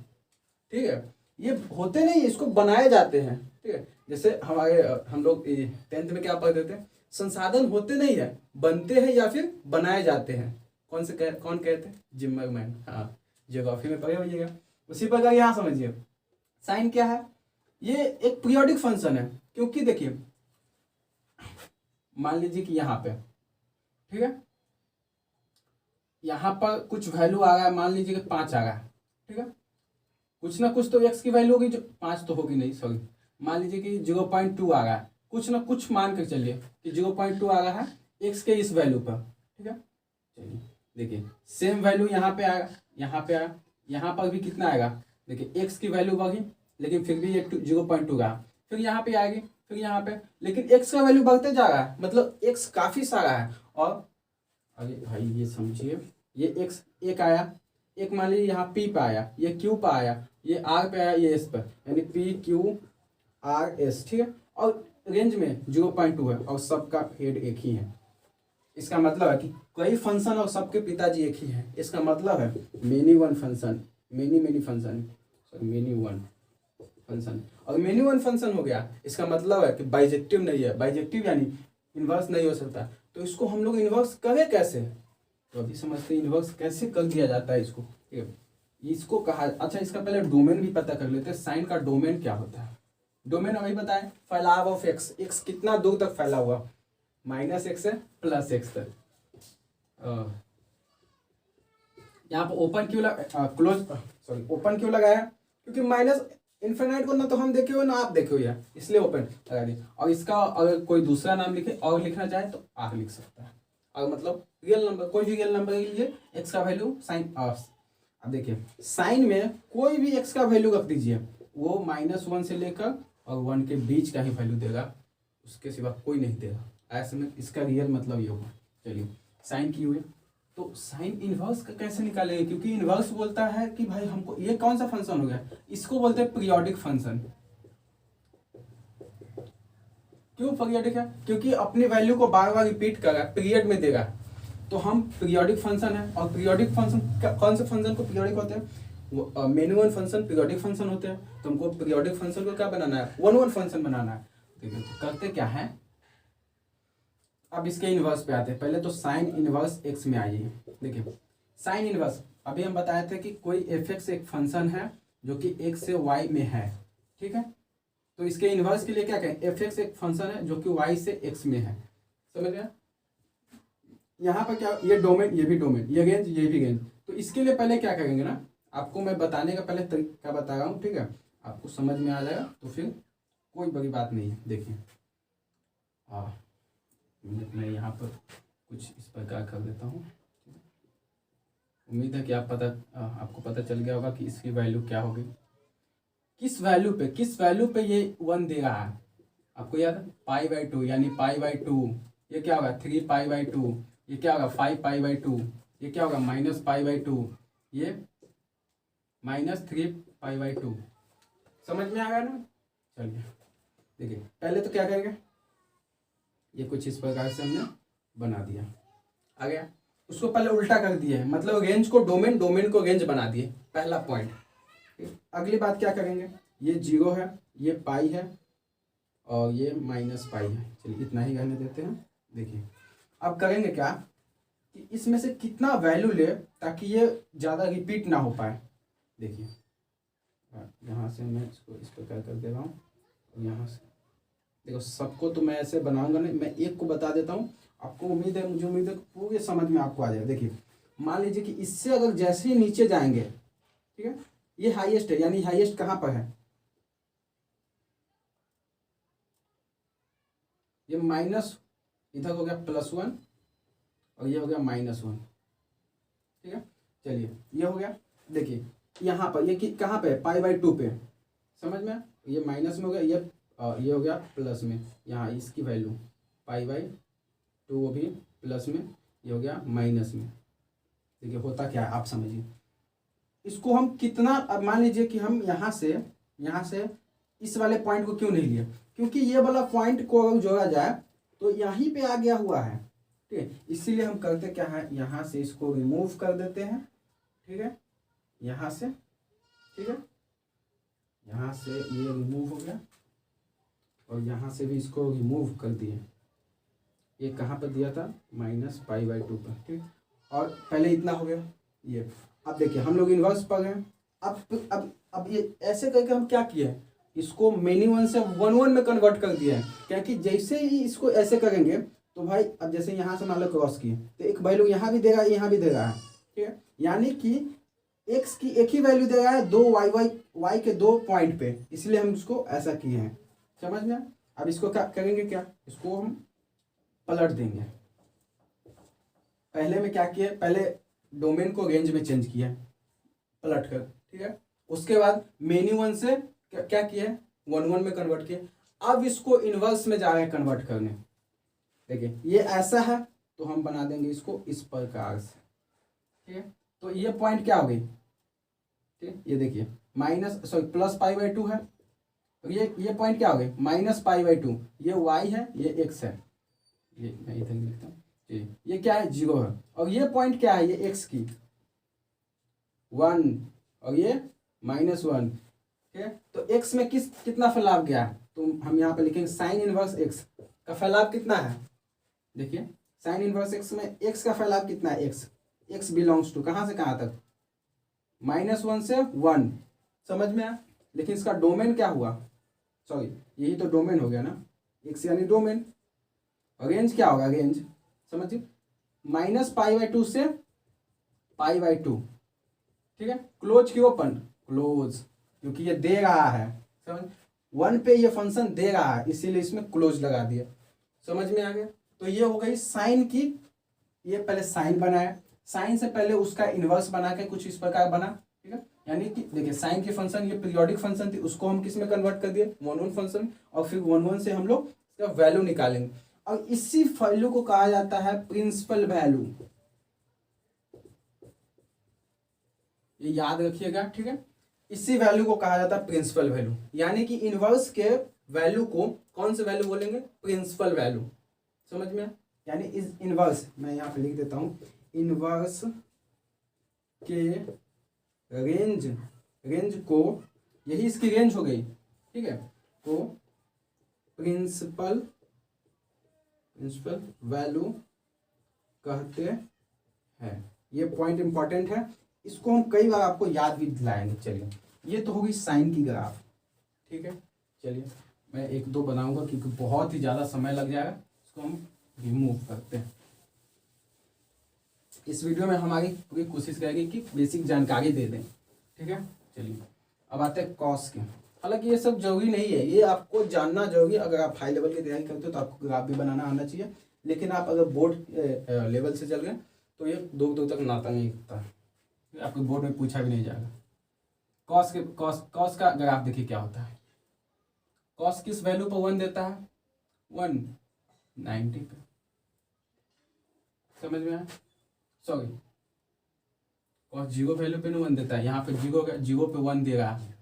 ठीक है, ये होते नहीं, इसको बनाए जाते हैं। ठीक है, जैसे हम लोग 10th में क्या पढ़ते थे, संसाधन होते नहीं है, बनते हैं या फिर बनाए जाते हैं। कौन कहते हैं, जिम्मरमैन। हाँ, ज्योग्राफी में पढ़े होइएगा। उसी प्रकार यहाँ समझिए साइन क्या है, ये एक पीरियोडिक फंक्शन है। क्योंकि देखिए मान लीजिए कि यहाँ पे, ठीक है, यहाँ पर कुछ वैल्यू आ रहा है, मान लीजिए कि 5 आ रहा है। ठीक है, कुछ ना कुछ तो x की वैल्यू होगी, जो 5 तो होगी नहीं, सॉरी मान लीजिए कि 0.2 आ रहा है, कुछ ना कुछ मान कर चलिए कि 0.2 आ रहा है x के इस वैल्यू पर। ठीक है, चलिए देखिए सेम वैल्यू यहाँ पे आएगा, यहाँ पे आया, यहाँ पर भी कितना आएगा, देखिए एक्स की वैल्यू बढ़ी लेकिन फिर भी ये 0.2 रहा, फिर यहाँ पे आएगी, फिर यहाँ पे, लेकिन एक्स का वैल्यू बढ़ते जा रहा है, मतलब एक्स काफ़ी सारा है। और अरे भाई ये समझिए, ये एक्स एक आया, एक मान लीजिए यहाँ पी पे आया, ये क्यू पे आया, ये आर पे आया, ये एस पे, यानी पी क्यू आर एस, ठीक है। और रेंज में 0.2 है और सबका हेड एक ही है। इसका मतलब है कि कई फंक्शन और सबके पिताजी एक ही है। इसका मतलब है many one function, many function, sorry many one function. और मेनी वन फंक्शन हो गया, इसका मतलब है कि बाइजेक्टिव नहीं है, बाइजेक्टिव यानी इन्वर्स नहीं हो सकता। तो इसको हम लोग इन्वर्स करें कैसे, तो अभी समझते हैं इन्वर्स कैसे कर दिया जाता है इसको, ठीक है। इसको कहा, अच्छा इसका पहले डोमेन भी पता कर लेते हैं, साइन का डोमेन क्या होता है। डोमेन अभी बताएं, फैलाव ऑफ एक्स, एक्स कितना दूर तक फैला हुआ, -x से +x तक। यहाँ पर ओपन क्यों क्लोज, सॉरी ओपन क्यों लगाया, क्योंकि माइनस इन्फिनाइट को ना तो हम देखे हुए ना आप देखे हुए हैं, इसलिए ओपन लगा दिया। और इसका अगर कोई दूसरा नाम लिखे और लिखना चाहे तो आर लिख सकता है। और मतलब रियल नंबर, कोई भी रियल नंबर के लिए एक्स का वैल्यू साइन, अब देखिए साइन में कोई भी एक्स का वैल्यू रख दीजिए, वो -1 से लेकर और 1 के बीच का ही वैल्यू देगा, उसके सिवा कोई नहीं देगा। ऐसे में इसका रियल मतलब ये होगा। चलिए साइन की हुई, तो साइन इनवर्स का कैसे निकालेंगे, क्योंकि इनवर्स बोलता है कि भाई हमको ये कौन सा फंक्शन हो गया, इसको बोलते हैं पीरियोडिक फंक्शन। क्यों पीरियोडिक है, क्योंकि अपनी वैल्यू को बार बार रिपीट कर रहा है, पीरियड में देगा, तो हम पीरियोडिक फंक्शन है। और पीरियोडिक फंक्शन कौन से फंक्शन को पीरियोडिक होते हैं, वो many one function periodic function होते हैं। तो हमको पीरियोडिक फंक्शन को क्या बनाना है, वन फंक्शन बनाना है। देखिए तो करते क्या है, अब इसके इनवर्स पे आते हैं। पहले तो साइन इनवर्स एक्स में आइए। देखिए साइन इनवर्स, अभी हम बताए थे कि कोई एफ एक्स एक फंक्शन है जो कि एक्स से वाई में है, ठीक है। तो इसके इनवर्स के लिए क्या कहें, एफ एक्स एक फंक्शन है जो कि वाई से एक्स में है, समझ गया। यहाँ पर क्या, ये डोमेन, ये भी डोमेन, ये रेंज, ये भी रेंज। तो इसके लिए पहले क्या करेंगे ना, आपको मैं बताने का पहले तरीका बता रहा हूँ, ठीक है, आपको समझ में आ जाएगा तो फिर कोई बड़ी बात नहीं है। देखिए मैं यहाँ पर कुछ इस प्रकार कर देता हूँ। उम्मीद है कि आपको पता चल गया होगा कि इसकी वैल्यू क्या होगी, किस वैल्यू पे ये 1 दे रहा है। आपको याद है π/2, यानी π/2, ये क्या होगा 3π/2, ये क्या होगा 5π/2, ये क्या होगा -π/2, ये -3π/2। समझ में आ गया ना। चलिए देखिए पहले तो क्या करेंगे, ये कुछ इस प्रकार से हमने बना दिया, आ गया। उसको पहले उल्टा कर दिया है, मतलब रेंज को डोमेन, डोमेन को रेंज बना दिए, पहला पॉइंट। अगली बात क्या करेंगे, ये 0 है, ये पाई है और ये -π है। चलिए इतना ही रहने देते हैं। देखिए अब करेंगे क्या कि इसमें से कितना वैल्यू ले ताकि ये ज़्यादा रिपीट ना हो पाए। देखिए यहाँ से मैं इसको इस प्रकार कर दे रहा हूँ, यहाँ से देखो सबको तो मैं ऐसे बनाऊंगा नहीं, मैं एक को बता देता हूँ, आपको उम्मीद है, मुझे उम्मीद है पूरे समझ में आपको आ जाएगा। देखिए मान लीजिए कि इससे अगर जैसे ही नीचे जाएंगे, ठीक है, ये हाईएस्ट है, यानी हाईएस्ट कहाँ पर है, ये माइनस, इधर हो गया +1 और ये हो गया -1, ठीक है। चलिए ये हो गया, देखिए यहाँ पर ये कहाँ पे है, π/2 पे, समझ में, ये माइनस में हो गया, ये हो गया प्लस में, यहाँ इसकी वैल्यू π/2, वो भी प्लस में, ये हो गया माइनस में। देखिए होता क्या है आप समझिए, इसको हम कितना, अब मान लीजिए कि हम यहाँ से इस वाले पॉइंट को क्यों नहीं लिए, क्योंकि ये वाला पॉइंट को अगर जोड़ा जाए तो यहीं पे आ गया हुआ है, ठीक है। इसीलिए हम करते क्या है, यहाँ से इसको रिमूव कर देते हैं, ठीक है, यहाँ से, ठीक है, यहाँ से ये रिमूव हो गया और यहाँ से भी इसको रिमूव कर दिए। ये कहाँ पर दिया था, -π/2 पर, ठीक। और पहले इतना हो गया ये। अब देखिए हम लोग इन्वर्स पर हैं, अब ये ऐसे करके हम क्या किए, इसको मेनी वन से 1 में कन्वर्ट कर दिया है, क्योंकि जैसे ही इसको ऐसे करेंगे तो भाई अब जैसे यहाँ से मान लो क्रॉस किए तो एक वैल्यू यहाँ भी देगा, यहाँ भी देगा, ठीक है, यानी कि एक्स की एक ही वैल्यू दे रहा है दो वाई के 2 पॉइंट पे, इसलिए हम इसको ऐसा किए हैं, समझ में। अब इसको क्या करेंगे, क्या इसको हम पलट देंगे, पहले में क्या किया, पहले डोमेन को रेंज में चेंज किया पलट कर, ठीक है। उसके बाद मेनी वन से क्या किया, वन वन में कन्वर्ट किया। अब इसको इनवर्स में जा रहे हैं कन्वर्ट करने। देखिए ये ऐसा है तो हम बना देंगे इसको इस प्रकार से, ठीक है। तो ये पॉइंट क्या हो गई, ठीक, ये देखिए प्लस पाई बाई टू है, और ये पॉइंट क्या हो गई माइनस पाई बाई टू। ये वाई है, ये एक्स है, ये मैं इधर लिखता हूँ, ये क्या है 0 है। और ये पॉइंट क्या है, ये एक्स की 1 और ये -1, ठीक है। तो एक्स में कितना फैलाव गया है, तो हम यहाँ पे लिखेंगे साइन इनवर्स एक्स का फैलाव कितना है। देखिए साइन इनवर्स एक्स में एक्स का फैलाव कितना है, एक्स बिलोंग्स टू कहाँ से कहाँ तक, -1 से 1, समझ में आया। लेकिन इसका डोमेन क्या हुआ, सॉरी यही तो डोमेन हो गया ना, एक्स यानी डोमेन। रेंज क्या होगा, रेंज समझिए -π/2 से π/2, ठीक है। क्लोज की ओपन, क्लोज, क्योंकि ये दे रहा है, समझ 1 पे ये फंक्शन दे रहा है इसीलिए इसमें क्लोज लगा दिया, समझ में आ गया। तो ये हो गई साइन की, ये पहले साइन बनाया, साइन से पहले उसका इनवर्स बना के कुछ इस प्रकार बना, ठीक है। यानी कि देखिए साइन की फंक्शन ये पीरियोडिक फंक्शन थी, उसको हम किस में कन्वर्ट कर दिए, वन वन फंक्शन, और फिर वन वन से हम लोग इसका वैल्यू निकालेंगे। और इसी वैल्यू को कहा जाता है प्रिंसिपल वैल्यू, ये याद रखिएगा, ठीक है। इसी वैल्यू को कहा जाता है प्रिंसिपल वैल्यू, यानी कि इनवर्स के वैल्यू को कौन से वैल्यू बोलेंगे, प्रिंसिपल वैल्यू, समझ में। यानी इस इनवर्स, मैं यहाँ पे लिख देता हूँ, इनवर्स के रेंज को, यही इसकी रेंज हो गई, ठीक है, को प्रिंसिपल वैल्यू कहते हैं। ये पॉइंट इंपॉर्टेंट है, इसको हम कई बार आपको याद भी दिलाएंगे। चलिए ये तो होगी साइन की ग्राफ, ठीक है। चलिए मैं एक दो बनाऊंगा क्योंकि बहुत ही ज़्यादा समय लग जाएगा, इसको हम रिमूव करते हैं। इस वीडियो में हमारी पूरी कोशिश रहेगी कि बेसिक जानकारी दे दें, ठीक है। चलिए अब आते हैं कॉस के। हालांकि ये सब जरूरी नहीं है, ये आपको जानना जरूरी है। अगर आप हाई लेवल की तैयारी करते हो तो आपको ग्राफ भी बनाना आना चाहिए, लेकिन आप अगर बोर्ड लेवल से चल गए तो ये दूर तक नाता नहीं होता, आपके बोर्ड में पूछा भी नहीं जाएगा। कॉस का ग्राफ देखिए क्या होता है, कॉस किस वैल्यू पर 1 देता है, 190 पे, समझ में आया। सॉरी कॉस 0 वैल्यू पे 1 देता है, यहाँ पे 0 पे 1 दे रहा है,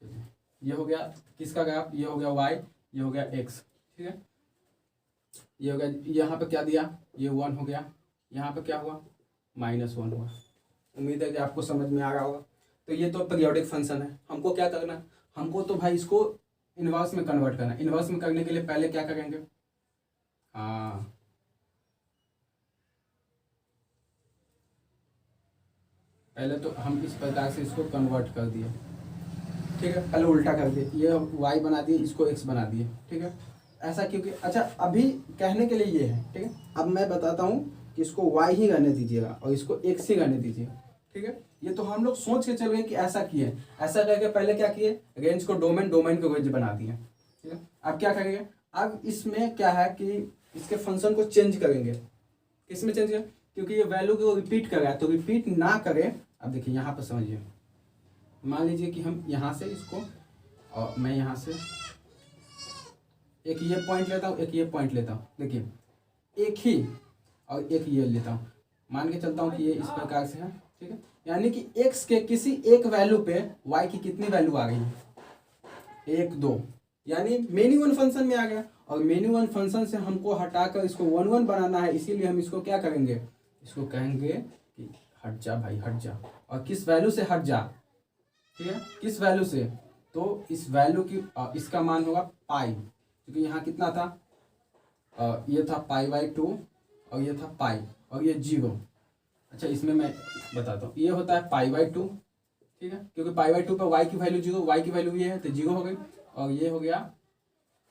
ठीक है। ये हो गया किसका ग्राफ, ये हो गया y, ये हो गया x, ठीक है। ये हो गया, यहाँ पे क्या दिया, ये 1 हो गया, यहाँ पे क्या हुआ -1 हुआ। उम्मीद है कि आपको समझ में आ रहा होगा। तो ये तो पीरियोडिक फंक्शन है, हमको क्या करना है, हमको तो भाई इसको इनवर्स में कन्वर्ट करना है। इनवर्स में करने के लिए पहले क्या करेंगे, हाँ पहले तो हम इस प्रकार से इसको कन्वर्ट कर दिए, ठीक है। पहले उल्टा कर दिए, ये y बना दिए, इसको x बना दिए, ठीक है। ऐसा क्योंकि अच्छा अभी कहने के लिए ये है, ठीक है। अब मैं बताता हूँ कि इसको y ही रहने दीजिएगा और इसको x ही रहने दीजिएगा, ठीक है। ये तो हम लोग सोच के चल गए कि ऐसा किए, ऐसा करके पहले क्या किए, रेंज को डोमेन को रेंज बना दिए, ठीक है। अब क्या करेंगे, अब इसमें क्या है कि इसके फंक्शन को चेंज करेंगे, किसमें चेंज करें, क्योंकि ये वैल्यू को रिपीट कर रहा है, तो रिपीट ना करें। अब देखिए यहाँ पर समझिए, मान लीजिए कि हम यहाँ से इसको, और मैं यहाँ से एक ये पॉइंट लेता हूँ, एक ये पॉइंट लेता हूँ, देखिए एक ही, और एक ये लेता हूँ, मान के चलता हूँ कि ये इस प्रकार से है, ठीक है। यानी कि x के किसी एक वैल्यू पे y की कितनी वैल्यू आ गई है, 1 2, यानी मेनी वन फंक्शन में आ गया। और मेनी वन फंक्शन से हमको हटाकर इसको 1 1 बनाना है, इसीलिए हम इसको क्या करेंगे, इसको कहेंगे कि हट जा भाई हट जा, और किस वैल्यू से हट जा, ठीक है, किस वैल्यू से, तो इस वैल्यू की इसका मान होगा पाई, क्योंकि यहाँ कितना था, ये था π/2 और ये था पाई और ये 0। अच्छा इसमें मैं बताता हूँ, ये होता है π/2, ठीक है, क्योंकि π/2 पे y की वैल्यू 0, y की वैल्यू ये है तो 0 हो गई, और ये हो गया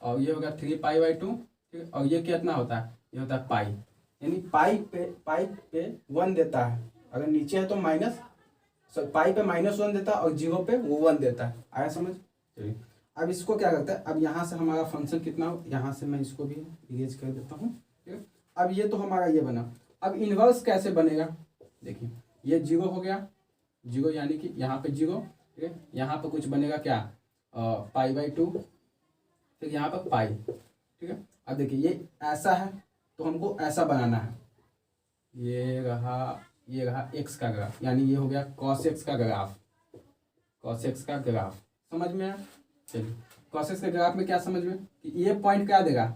3π/2, ठीक है। और ये कितना होता है, ये होता है पाई, यानी पाई पे 1 देता है, अगर नीचे है तो माइनस, पाई पे -1 देता है और 0 पे वो 1 देता है। आया समझ। चलिए अब इसको क्या करता है, अब यहाँ से हमारा फंक्शन कितना हो, यहाँ से मैं इसको भी इरेज कर देता हूँ, ठीक है। अब ये तो हमारा ये बना, अब इनवर्स कैसे बनेगा, देखिए ये 0 हो गया, 0 यानी कि यहाँ पे 0, ठीक है। यहाँ पे कुछ बनेगा क्या, π/2, फिर यहाँ पर पाई, ठीक है। अब देखिए ये ऐसा है तो हमको ऐसा बनाना है, ये रहा x का ग्राफ, यानी ये हो गया cos x का ग्राफ, cos x का ग्राफ, समझ में आया। चलिए cos x के ग्राफ में क्या समझ में कि ये पॉइंट क्या देगा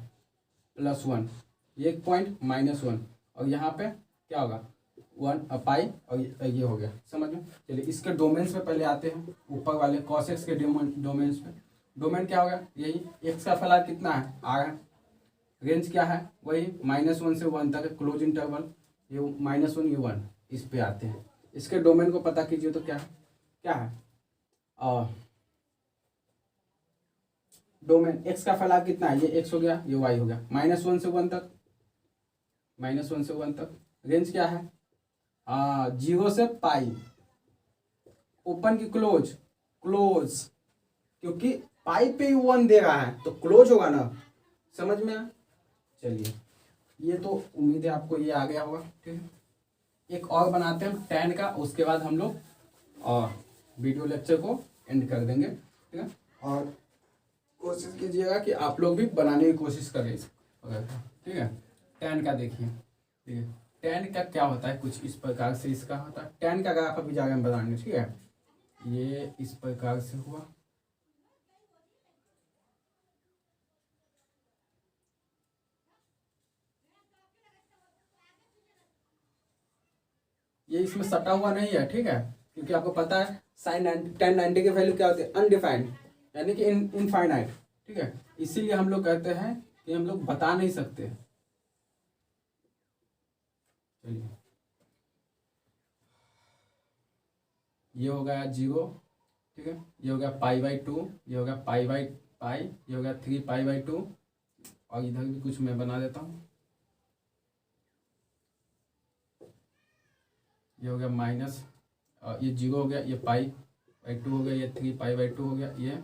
+1, ये पॉइंट -1, और यहाँ पे क्या होगा 1 पाई, और ये हो गया, समझ में। चलिए इसके डोमेन्स पे पहले आते हैं, ऊपर वाले cos x के डोमेन्स पे। डोमेन क्या होगा, यही x का फलार कितना है r है, रेंज क्या है वही -1 से 1 तक क्लोज इंटरवल, ये -1 ये 1, इस पे आते हैं। इसके डोमेन को पता कीजिए तो क्या है डोमेन x का फलार कितना है, ये x हो गया, ये y हो गया, -1 से 1 तक, -1 से 1 तक। रेंज क्या है 0 से पाई, ओपन की क्लोज, क्योंकि पाई पे 1 दे रहा है तो क्लोज होगा ना, समझ में आया। चलिए ये तो उम्मीद है आपको ये आ गया होगा, ठीक है। एक और बनाते हैं हम tan का, उसके बाद हम लोग वीडियो लेक्चर को एंड कर देंगे, ठीक है। और कोशिश कीजिएगा कि आप लोग भी बनाने की कोशिश करें ठीक है। tan का देखिए, ठीक है, tan का क्या होता है, कुछ इस प्रकार से इसका होता है। tan का ग्राफ अभी जाकर हम बताएंगे, ठीक है। ये इस प्रकार से हुआ, ये इसमें सटा हुआ नहीं है, ठीक है, क्योंकि आपको पता है sin tan 90 की वैल्यू क्या होती है, अनडिफाइंड, यानी कि इनफाइनाइट, ठीक है। इसीलिए हम लोग कहते हैं कि हम लोग बता नहीं सकते। चलिए ये हो गया 0, ठीक है, ये हो गया π/2, ये हो गया π/π, ये हो गया 3π/2, और इधर भी कुछ मैं बना देता हूँ, ये हो गया माइनस, ये 0 हो गया, ये π/2 हो गया, ये 3π/2 हो गया, ये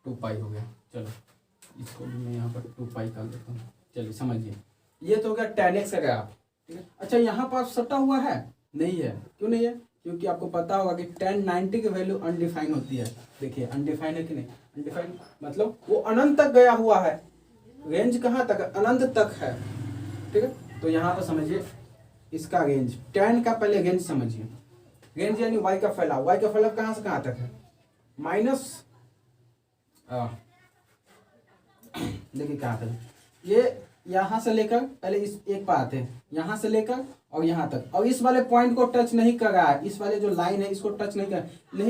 2π हो गया। चलो इसको भी मैं यहाँ पर 2π कर देता हूँ। चलिए समझिए, ये तो हो गया tan x का ग्राफ, ठीक है। अच्छा यहाँ पर सटा हुआ है, नहीं है, क्यों नहीं है, क्योंकि आपको पता होगा कि tan 90 की वैल्यू अनडिफाइन होती है। देखिए अनडिफाइन है कि नहीं, अनडिफाइन मतलब वो अनंत तक गया हुआ है, रेंज कहाँ तक है, अनंत तक है, ठीक है। तो यहाँ पर समझिए इसका रेंज, tan का पहले रेंज समझिए, रेंज यानी y का फैलाव, कहाँ से कहाँ तक है, माइनस देखिए कहाँ तक, ये यहाँ से लेकर पहले इस एक पर आते हैं, यहाँ से लेकर और यहाँ तक, और इस वाले पॉइंट को टच नहीं कर रहा है, इस वाले जो लाइन है इसको टच नहीं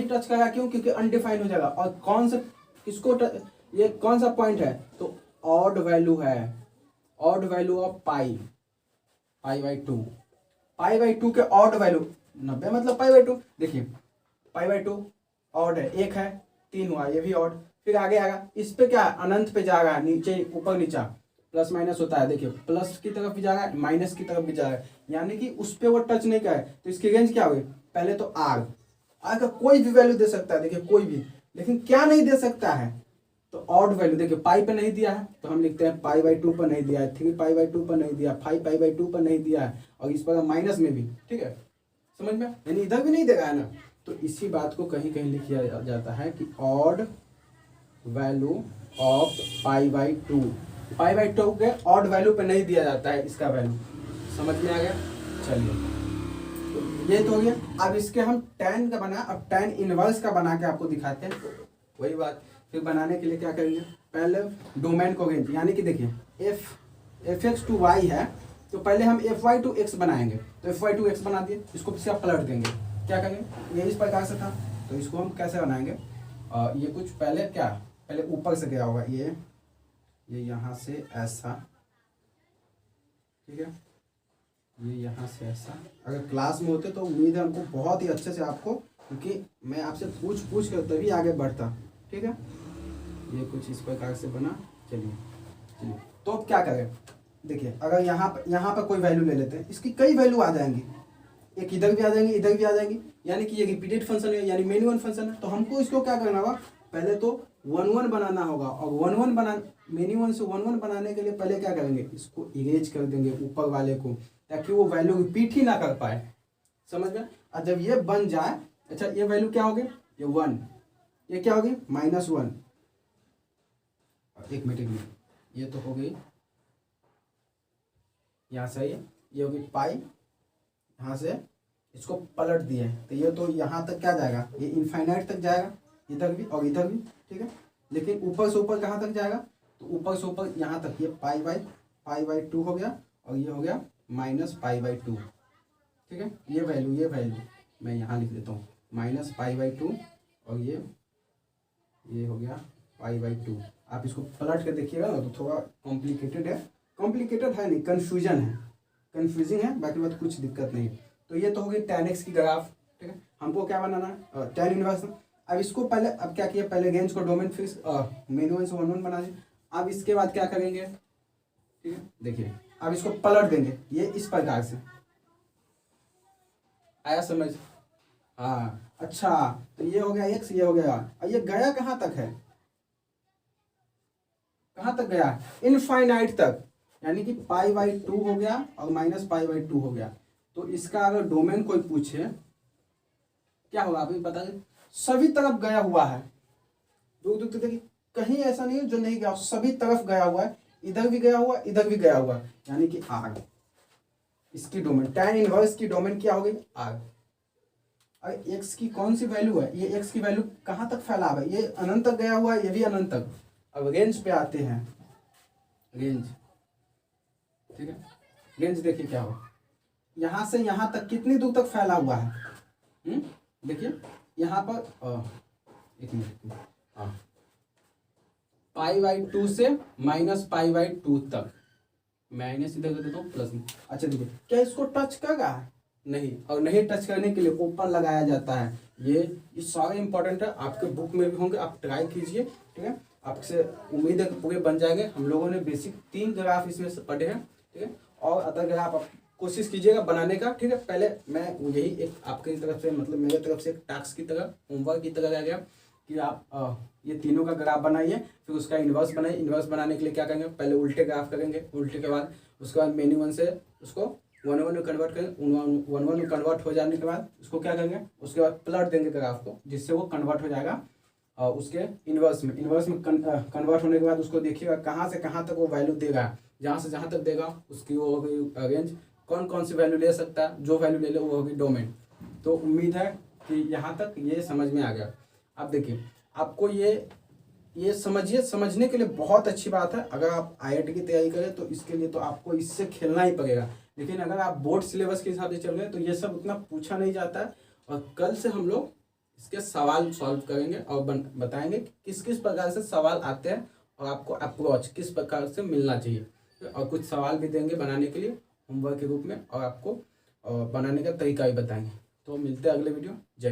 टच कर रहा है, क्यों, क्योंकि अनडिफाइन हो जाएगा। और कौन सा किसको ये कौन सा पॉइंट है, तो ऑड वैल्यू है, ऑड वैल्यू ऑफ π/2 के ऑड वैल्यू 90 मतलब π/2, देखिए π/2 ऑड है, 1 है 3 हुआ, ये भी ऑड, फिर आगे आएगा, इस पे क्या है, अनंत पे जा रहा है, नीचे ऊपर नीचा प्लस माइनस होता है, देखिए प्लस की तरफ भी जा रहा है, माइनस की तरफ भी जा रहा है, यानी कि उस पे वो टच नहीं करे, तो इसकी रेंज क्या हुई, पहले तो आर का कोई भी वैल्यू दे सकता है, देखिए कोई भी, लेकिन क्या नहीं दे सकता है, तो ऑड वैल्यू। देखिए पाई पे नहीं दिया है तो हम लिखते हैं π/2 पर नहीं दिया है, 3π/2 पर नहीं दिया, 5π/2 पर नहीं दिया है, और इस पर माइनस में भी, ठीक है, समझ में, यानी इधर भी नहीं देगा है ना। तो इसी बात को कहीं कहीं लिखा जाता है कि ऑड वैल्यू ऑफ π/2 के ऑड वैल्यू पे नहीं दिया जाता है इसका वैल्यू, समझ में आ गया। चलिए तो ये तो हो गया, अब इसके हम tan का बना, अब tan इनवर्स का बना के आपको दिखाते हैं, वही बात। फिर बनाने के लिए क्या करेंगे, पहले डोमेन को रेंज, यानी कि देखिए fx to y है, तो पहले हम fy to x बनाएंगे, तो fy to x बना दिए, इसको फिर आप पलट देंगे, क्या करेंगे, ये इस प्रकार से था, तो इसको हम कैसे बनाएंगे, ये कुछ पहले क्या, पहले ऊपर से गया होगा, ये यहाँ से ऐसा, ठीक है, ये यहाँ से ऐसा। अगर क्लास में होते तो उम्मीद है हमको बहुत ही अच्छे से आपको, क्योंकि मैं आपसे पूछ कर तभी आगे बढ़ता, ठीक है। ये कुछ इस प्रकार से बना। चलिए तो अब क्या करें, देखिए अगर यहाँ पर कोई वैल्यू ले लेते हैं, इसकी कई वैल्यू आ जाएंगी, एक इधर भी आ जाएंगी, इधर भी आ जाएंगी, यानी कि ये रिपीटेड फंक्शन है, यानी मेन वन फंक्शन है, तो हमको इसको क्या करना होगा, पहले तो 1 1 बनाना होगा, और 1 1 बना मेनी वन से 1 1 बनाने के लिए पहले क्या करेंगे, इसको इरेज कर देंगे ऊपर वाले को, ताकि वो वैल्यू रिपीट ही ना कर पाए, समझ में। और जब ये बन जाए, अच्छा ये वैल्यू क्या होगी, ये 1, ये क्या होगी -1, एक मिनट, ये तो हो गई यहाँ से, ये होगी पाई, यहाँ से इसको पलट दिए तो ये तो यहाँ तक क्या जाएगा, ये इनफाइनाइट तक जाएगा, इधर भी और इधर भी, ठीक है। लेकिन ऊपर से ऊपर कहाँ तक जाएगा, तो ऊपर से ऊपर यहाँ तक, ये पाई/2 हो गया, और ये हो गया -π/2, ठीक है। ये वैल्यू मैं यहाँ लिख देता हूँ -π/2, और ये हो गया π/2। आप इसको पलट कर देखिएगा ना तो थोड़ा कॉम्प्लिकेटेड है नहीं, कन्फ्यूजिंग है, बाकी बात कुछ दिक्कत नहीं। तो ये तो हो गई tan x की ग्राफ, ठीक है। हमको क्या बनाना है, tan इनवर्स। अब इसको पहले, अब क्या किया, पहले रेंज को डोमेन फिक्स मेन वन से 1 1 बना दिए। अब इसके बाद क्या करेंगे, ठीक है, देखिए अब इसको पलट देंगे, ये इस प्रकार से आया समझ, हाँ अच्छा। तो ये हो गया x, ये हो गया, और ये गया कहाँ तक है, कहाँ तक गया, इनफाइनाइट तक, यानी कि π/2 हो गया और -π/2 हो गया। तो इसका अगर डोमेन कोई पूछे क्या होगा, अभी बता दें, सभी तरफ गया हुआ है, देखिए कहीं ऐसा नहीं है जो नहीं गया, सभी तरफ गया हुआ है, इधर भी गया हुआ, इधर भी गया हुआ, यानी कि आग। इसकी डोमेन, tan इनवर्स की डोमेन क्या हो गई, आग। और x की कौन सी वैल्यू है, ये x की वैल्यू कहाँ तक फैला है, ये अनंत तक गया हुआ है, ये भी अनंत तक। अब रेंज पे आते हैं, रेंज, ठीक है, रेंज देखिए क्या हो, यहाँ से यहाँ तक कितनी दूर तक फैला हुआ है, देखिए यहाँ पर एक मिनट, हाँ, π/2 से -π/2 तक, माइनस इधर कर देता हूँ प्लस में। अच्छा देखिए, क्या इसको टच कर रहा है, नहीं, और नहीं टच करने के लिए ओपन लगाया जाता है। ये सारे इंपॉर्टेंट है, आपके बुक में भी होंगे, आप ट्राई कीजिए, ठीक है। आपसे उम्मीद है कि पूरे बन जाएंगे। हम लोगों ने बेसिक 3 ग्राफ इसमें से पढ़े हैं, ठीक है, और अदर ग्राफ आप कोशिश कीजिएगा बनाने का, ठीक है। पहले मैं यही एक आपकी तरफ से, मतलब मेरे तरफ से एक टास्क की तरह, होमवर्क की तरह रह गया कि आप ये तीनों का ग्राफ बनाइए, फिर उसका इन्वर्स बनाइए। इन्वर्स बनाने के लिए क्या करेंगे, पहले उल्टे ग्राफ करेंगे, उल्टे के बाद उसके बाद मेन्यू वन से उसको 1 1 में कन्वर्ट करेंगे, 1 1 में कन्वर्ट हो जाने के बाद उसको क्या करेंगे, उसके बाद पलट देंगे ग्राफ को, जिससे वो कन्वर्ट हो जाएगा उसके इन्वर्स में। कन्वर्ट होने के बाद उसको देखिएगा कहाँ से कहाँ तक वो वैल्यू देगा, जहाँ से जहाँ तक देगा उसकी वो हो गई रेंज, कौन कौन सी वैल्यू ले सकता है, जो वैल्यू ले ले वो होगी डोमेन। तो उम्मीद है कि यहाँ तक ये समझ में आ गया। अब देखिए, आपको ये समझिए, समझने के लिए बहुत अच्छी बात है। अगर आप IIT की तैयारी करें तो इसके लिए तो आपको इससे खेलना ही पड़ेगा, लेकिन अगर आप बोर्ड सिलेबस के हिसाब से चल रहे हैं तो ये सब उतना पूछा नहीं जाता है। और कल से हम लोग इसके सवाल सॉल्व करेंगे और बताएंगे कि किस किस प्रकार से सवाल आते हैं और आपको अप्रोच किस प्रकार से मिलना चाहिए, और कुछ सवाल भी देंगे बनाने के लिए होमवर्क के रूप में, और आपको बनाने का तरीका भी बताएंगे। तो मिलते हैं अगले वीडियो। जय।